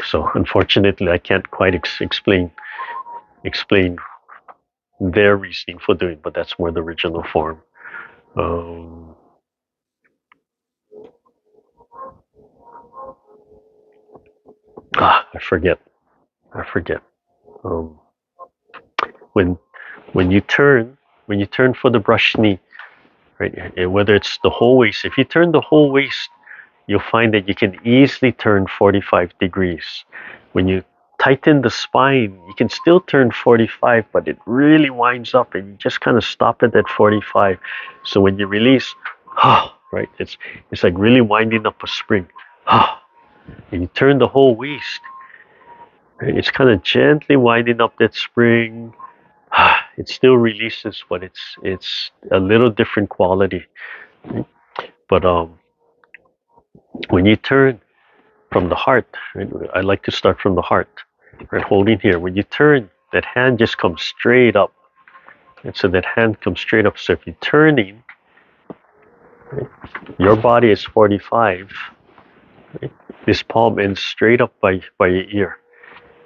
So unfortunately, I can't quite explain their reasoning for doing, but that's more the original form. I forget. When you turn for the brush knee, right? Whether it's the whole waist, if you turn the whole waist, you'll find that you can easily turn 45 degrees. When you tighten the spine, you can still turn 45, but it really winds up, and you just kind of stop it at 45. So when you release, right? It's like really winding up a spring. And you turn the whole waist, right? It's kind of gently winding up that spring. It still releases, but it's a little different quality. Right? But when you turn from the heart, right? I like to start from the heart, right? Holding here. When you turn, that hand just comes straight up. And so that hand comes straight up. So if you're turning, right, your body is 45. Right? This palm ends straight up by your ear.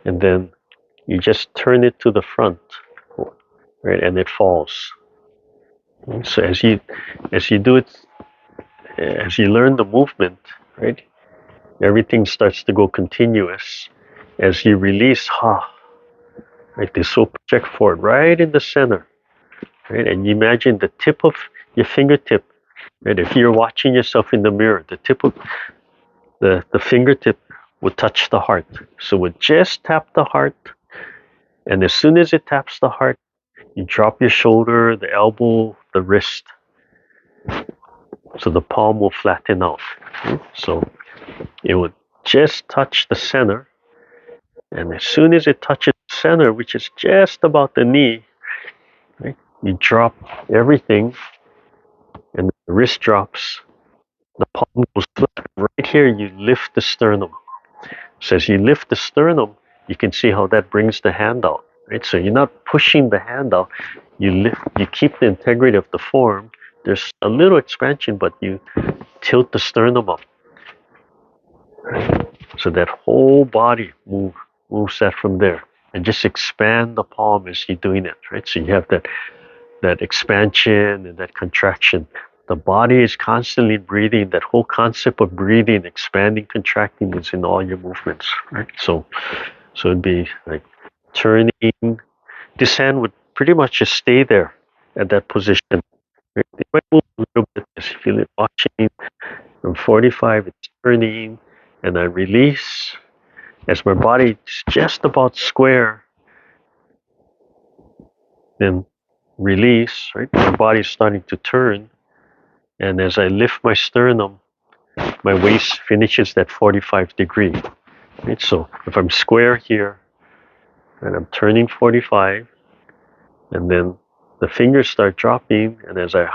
And then you just turn it to the front, right? And it falls. So as you do it, as you learn the movement, right? Everything starts to go continuous. As you release, right? This will project forward right in the center, right? And you imagine the tip of your fingertip, right? If you're watching yourself in the mirror, the tip of the fingertip would touch the heart. So it would just tap the heart, and as soon as it taps the heart, you drop your shoulder, the elbow, the wrist. So the palm will flatten out. So it would just touch the center, and as soon as it touches the center, which is just about the knee, right, you drop everything, and the wrist drops. The palm goes flat. Right here, you lift the sternum. So as you lift the sternum, you can see how that brings the hand out. Right? So you're not pushing the hand out. You lift. You keep the integrity of the form. There's a little expansion, but you tilt the sternum up. Right? So that whole body moves that from there. and just expand the palm as you're doing it, right? So you have that expansion and that contraction. The body is constantly breathing. That whole concept of breathing, expanding, contracting is in all your movements, right? So it'd be like turning. This hand would pretty much just stay there at that position. Right? It might move a little bit as you feel it watching. From 45, it's turning, and I release. As my body is just about square, then release, right? My body's starting to turn. And as I lift my sternum, my waist finishes that 45 degree. Right? So if I'm square here, and I'm turning 45, and then the fingers start dropping, and as I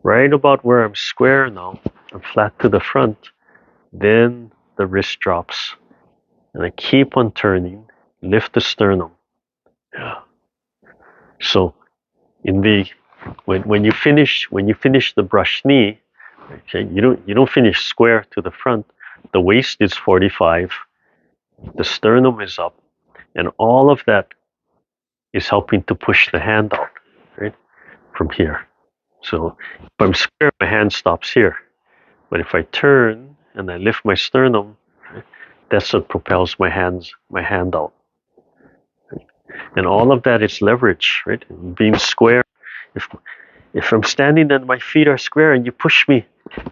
right about where I'm square now, I'm flat to the front, then the wrist drops. And I keep on turning, lift the sternum. Yeah. So in the when you finish the brush knee, okay, you don't finish square to the front. The waist is 45, the sternum is up, and all of that is helping to push the hand out, right, from here. So if I'm square, my hand stops here. But if I turn and I lift my sternum, right, that's what propels my hand out. Right? And all of that is leverage, right? Being square. If I'm standing and my feet are square and you push me,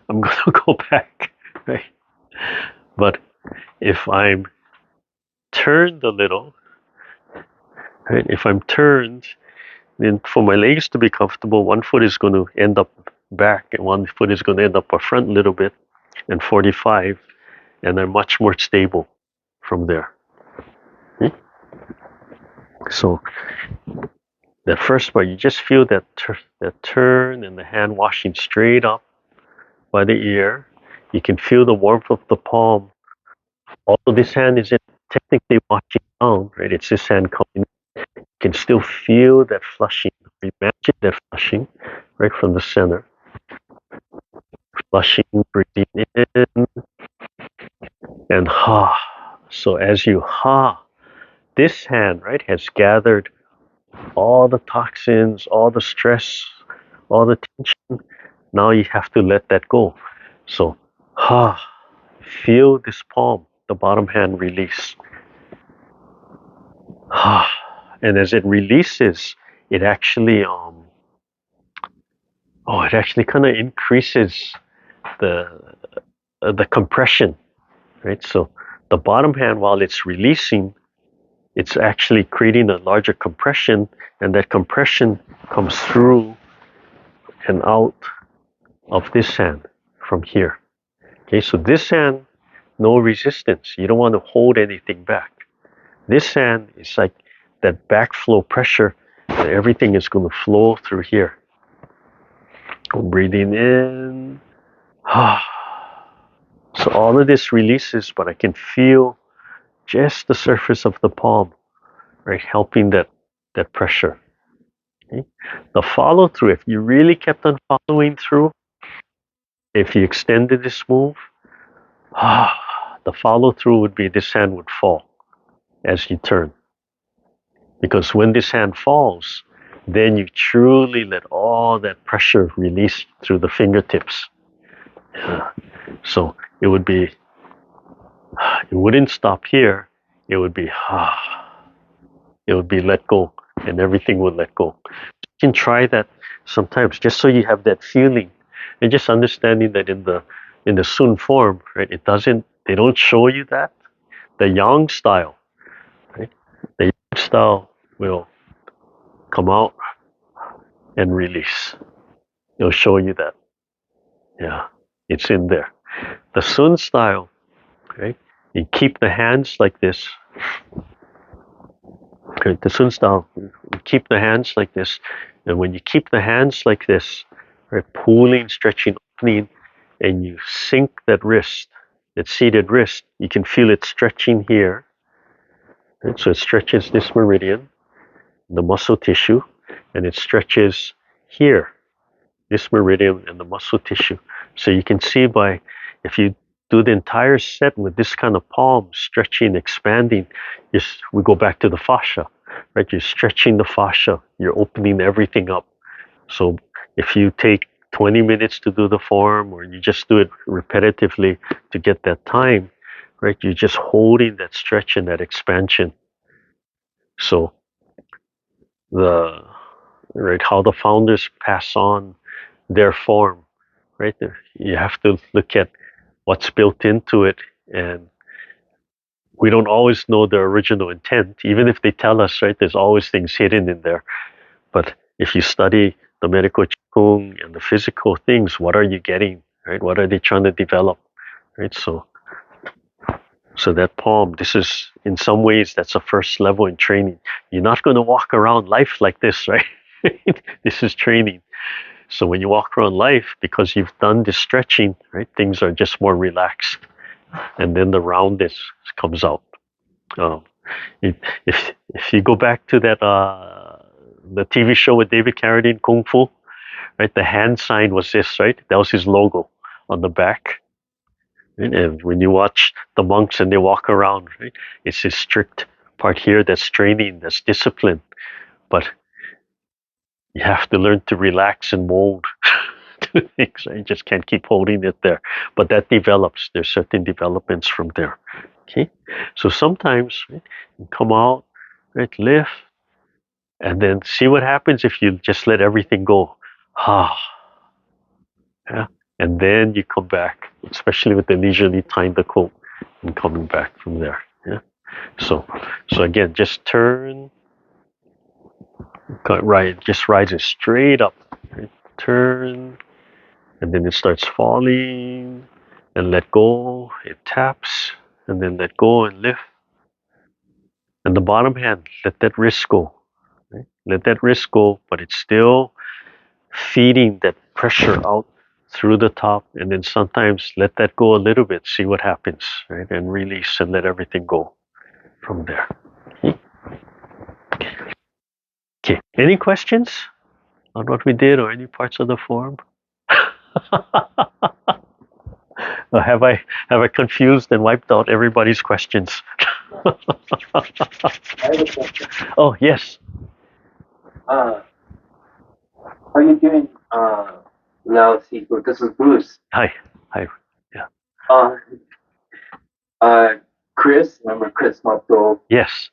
I'm gonna go back, right? But if I'm turned a little, right? If I'm turned, then for my legs to be comfortable, one foot is going to end up back and one foot is going to end up up front a little bit, and 45, and I'm much more stable from there. Okay? So that first part, you just feel that turn and the hand washing straight up by the ear. You can feel the warmth of the palm. Although this hand isn't technically washing down, right? It's this hand coming. You can still feel that flushing. Imagine that flushing right from the center. Flushing, breathing in, and ha. So as you ha, this hand, right, has gathered all the toxins, all the stress, all the tension. Now you have to let that go. So ha, feel this palm, the bottom hand release. Ha. And as it releases, it actually kind of increases the compression, right? So the bottom hand, while it's releasing, it's actually creating a larger compression, and that compression comes through and out of this hand from here. Okay, so this hand, no resistance. You don't want to hold anything back. This hand is like that backflow pressure, and everything is going to flow through here. Breathing in. So all of this releases, but I can feel just the surface of the palm, right, helping that pressure. Okay? The follow through, if you really kept on following through, if you extended this move, the follow through would be this hand would fall as you turn. Because when this hand falls, then you truly let all that pressure release through the fingertips. So it would be, it wouldn't stop here. It would be let go, and everything would let go. You can try that sometimes, just so you have that feeling, and just understanding that in the Sun form, right? They don't show you that. The Yang style, right? The Yang style will come out and release. It'll show you that. Yeah, it's in there. The Sun style, right? You keep the hands like this. Okay, the Sun style, you keep the hands like this, and when you keep the hands like this, right, pulling, stretching, opening, and you sink that wrist, that seated wrist, you can feel it stretching here. Right? So it stretches this meridian, the muscle tissue, and it stretches here, this meridian and the muscle tissue. So you can see if you do the entire set with this kind of palm, stretching, expanding. We go back to the fascia, right? You're stretching the fascia. You're opening everything up. So if you take 20 minutes to do the form, or you just do it repetitively to get that time, right? You're just holding that stretch and that expansion. So how the founders pass on their form, right? You have to look at what's built into it, and we don't always know the original intent, even if they tell us, right? There's always things hidden in there. But if you study the medical Qigong and the physical things, what are you getting, right? What are they trying to develop, right? So that palm, this is, in some ways, that's a first level in training. You're not going to walk around life like this, right? This is training. So when you walk around life, because you've done this stretching, right, things are just more relaxed, and then the roundness comes out. If you go back to that the TV show with David Carradine, Kung Fu, right, the hand sign was this, right? That was his logo on the back. Right? And when you watch the monks and they walk around, right, it's this strict part here that's training, that's discipline. But you have to learn to relax and mold to things. Right? You just can't keep holding it there. But that develops. There's certain developments from there. Okay, so sometimes, right, you come out, right, lift, and then see what happens if you just let everything go. Yeah, and then you come back, especially with the leisurely time to cope, and coming back from there. Yeah, so again, just turn, right, just rising straight up, right? Turn, and then it starts falling, and let go. It taps, and then let go and lift. And the bottom hand, let that wrist go. Right? Let that wrist go, but it's still feeding that pressure out through the top, and then sometimes let that go a little bit, see what happens, right? And release and let everything go from there. Okay. Any questions on what we did or any parts of the form? Or have I confused and wiped out everybody's questions? I have a question. Oh yes. Are you doing LauShen? This is Bruce. Hi. Uh, Chris, remember Chris Matto? Yes.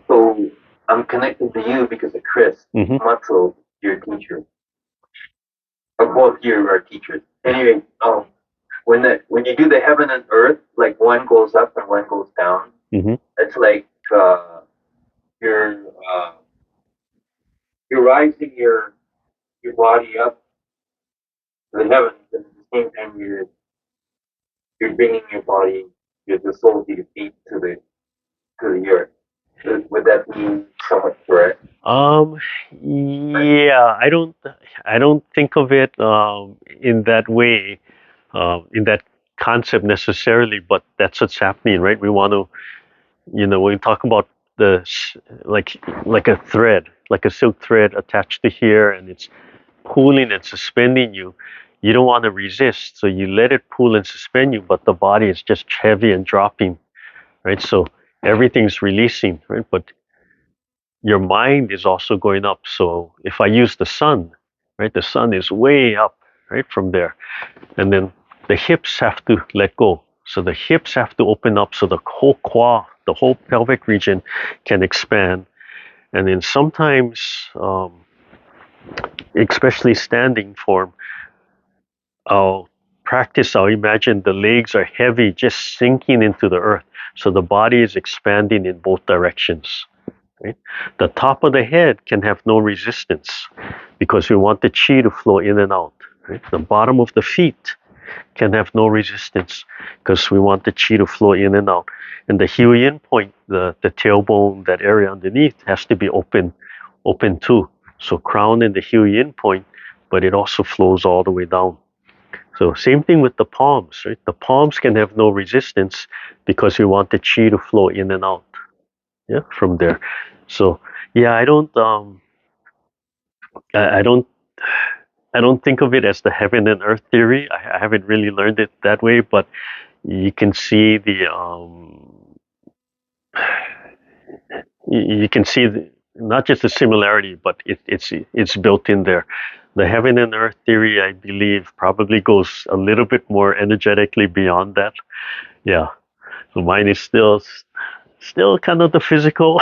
So I'm connected to you because of Chris Matto, your teacher. Both you are teachers. Anyway, when you do the heaven and earth, like one goes up and one goes down. It's like you're rising your body up to the heavens, and at the same time you're bringing your body, the soul, to your feet to the earth. Would that be somewhat correct? Yeah, I don't think of it in that way, in that concept necessarily, but that's what's happening, right? We want to, when we talk about like a thread, like a silk thread attached to here, and it's pulling and suspending you. You don't want to resist, so you let it pull and suspend you, but the body is just heavy and dropping, right? So everything's releasing, right? But your mind is also going up. So if I use the sun, right, the sun is way up, right, from there. And then the hips have to let go. So the hips have to open up so the whole qua, the whole pelvic region can expand. And then sometimes, especially standing form, I'll imagine the legs are heavy, just sinking into the earth. So the body is expanding in both directions. Right? The top of the head can have no resistance because we want the chi to flow in and out. Right? The bottom of the feet can have no resistance because we want the chi to flow in and out. And the heel-in point, the tailbone, that area underneath, has to be open too. So crown and the heel-in point, but it also flows all the way down. So same thing with the palms, right? The palms can have no resistance because we want the chi to flow in and out. Yeah, from there. So yeah, I don't I don't think of it as the heaven and earth theory. I haven't really learned it that way, but you can see you can see not just the similarity, but it's built in there. The heaven and earth theory, I believe, probably goes a little bit more energetically beyond that. Yeah, so mine is still kind of the physical.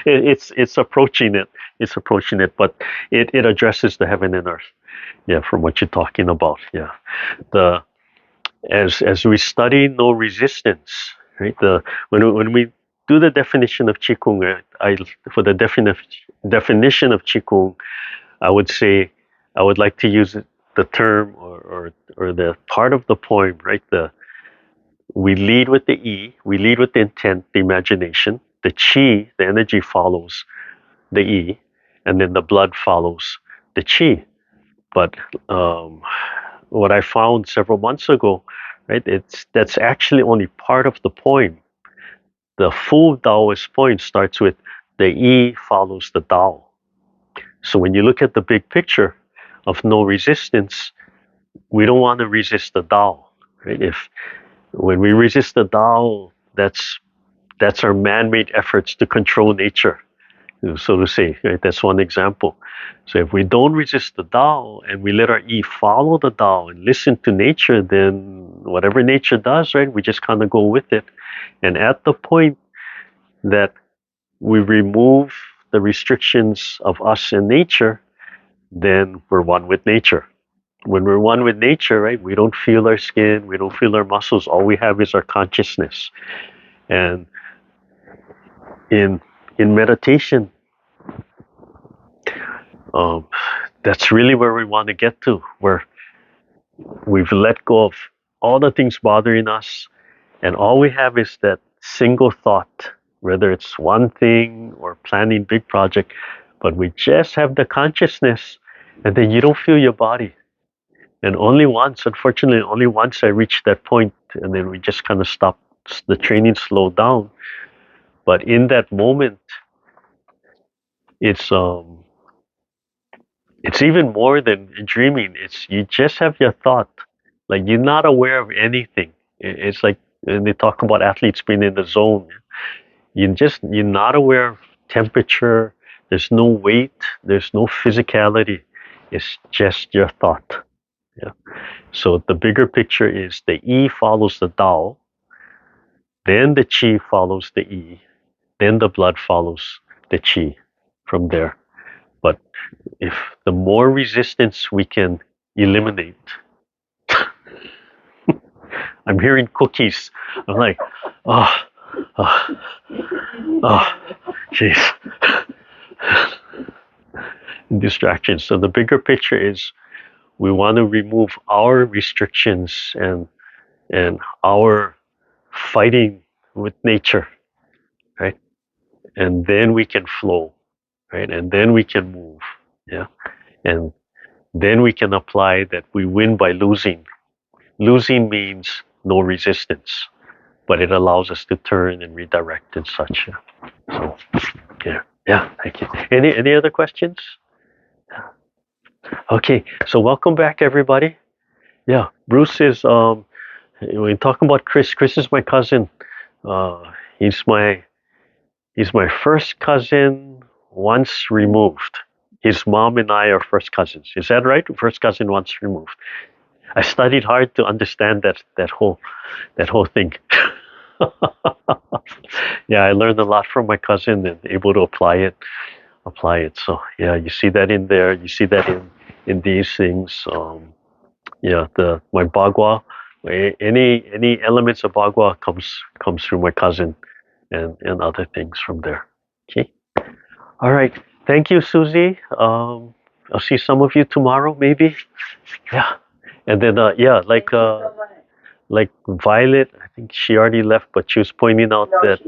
It's approaching it. It's approaching it, but it addresses the heaven and earth. Yeah, from what you're talking about. Yeah, the as we study no resistance, right? When we do the definition of Qigong, for the definition of Qigong, I would say I would like to use the term or the part of the poem, right? We lead with the E, we lead with the intent, the imagination. The Qi, the energy follows the E, and then the blood follows the Qi. But what I found several months ago, right? That's actually only part of the poem. The full Taoist poem starts with the E follows the Tao. So when you look at the big picture of no resistance, we don't want to resist the Tao, right? When we resist the Tao, that's our man-made efforts to control nature, so to say, right? That's one example. So if we don't resist the Tao and we let our E follow the Tao and listen to nature, then whatever nature does, right, we just kind of go with it. And at the point that we remove the restrictions of us and nature, then we're one with nature. When we're one with nature, right, we don't feel our skin, we don't feel our muscles. All we have is our consciousness. And in meditation, that's really where we want to get to, where we've let go of all the things bothering us, and all we have is that single thought, whether it's one thing or planning big project, but we just have the consciousness, and then you don't feel your body. And unfortunately, only once I reached that point, and then we just kind of stopped, the training slowed down. But in that moment, it's even more than dreaming. It's you just have your thought, like you're not aware of anything. It's like when they talk about athletes being in the zone. You're not aware of temperature. There's no weight. There's no physicality. It's just your thought. Yeah. So the bigger picture is the E follows the Tao, then the Qi follows the E, then the blood follows the Qi from there. But if the more resistance we can eliminate, I'm hearing cookies. I'm like, oh, jeez. Distractions. So the bigger picture is we want to remove our restrictions and our fighting with nature, right? And then we can flow, right? And then we can move, yeah. And then we can apply that we win by losing. Losing means no resistance, but it allows us to turn and redirect and such. So, yeah. Thank you. Any other questions? Okay, so welcome back, everybody. Yeah, Bruce is. We're talking about Chris. Chris is my cousin. He's my first cousin once removed. His mom and I are first cousins. Is that right? First cousin once removed. I studied hard to understand that whole thing. Yeah, I learned a lot from my cousin and able to apply it. So yeah, you see that in there. You see that in these things. My Bagua, any elements of Bagua comes through my cousin, and other things from there. Okay. All right. Thank you, Susie. I'll see some of you tomorrow, maybe. Yeah. And then like Violet, I think she already left, but she was pointing out that.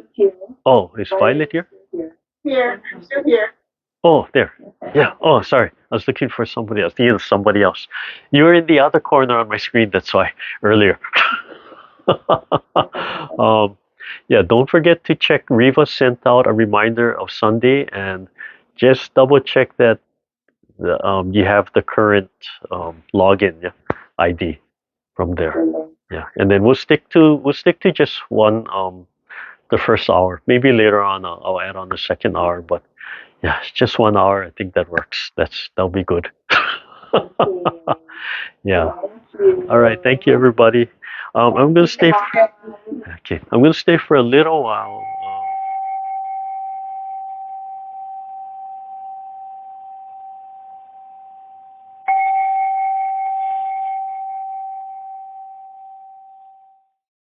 Oh, is Violet here? Here, I'm still here. Oh, there. Yeah. Oh, sorry. I was looking for somebody else. Thinking of somebody else. You were in the other corner on my screen. That's why earlier. Yeah. Don't forget to check. Riva sent out a reminder of Sunday, and just double check that you have the current login ID from there. Yeah, and then we'll stick to just one the first hour. Maybe later on I'll add on the second hour, but yeah, just 1 hour. I think that works. That'll be good. Yeah. All right. Thank you, everybody. I'm gonna stay. Okay. I'm gonna stay for a little while.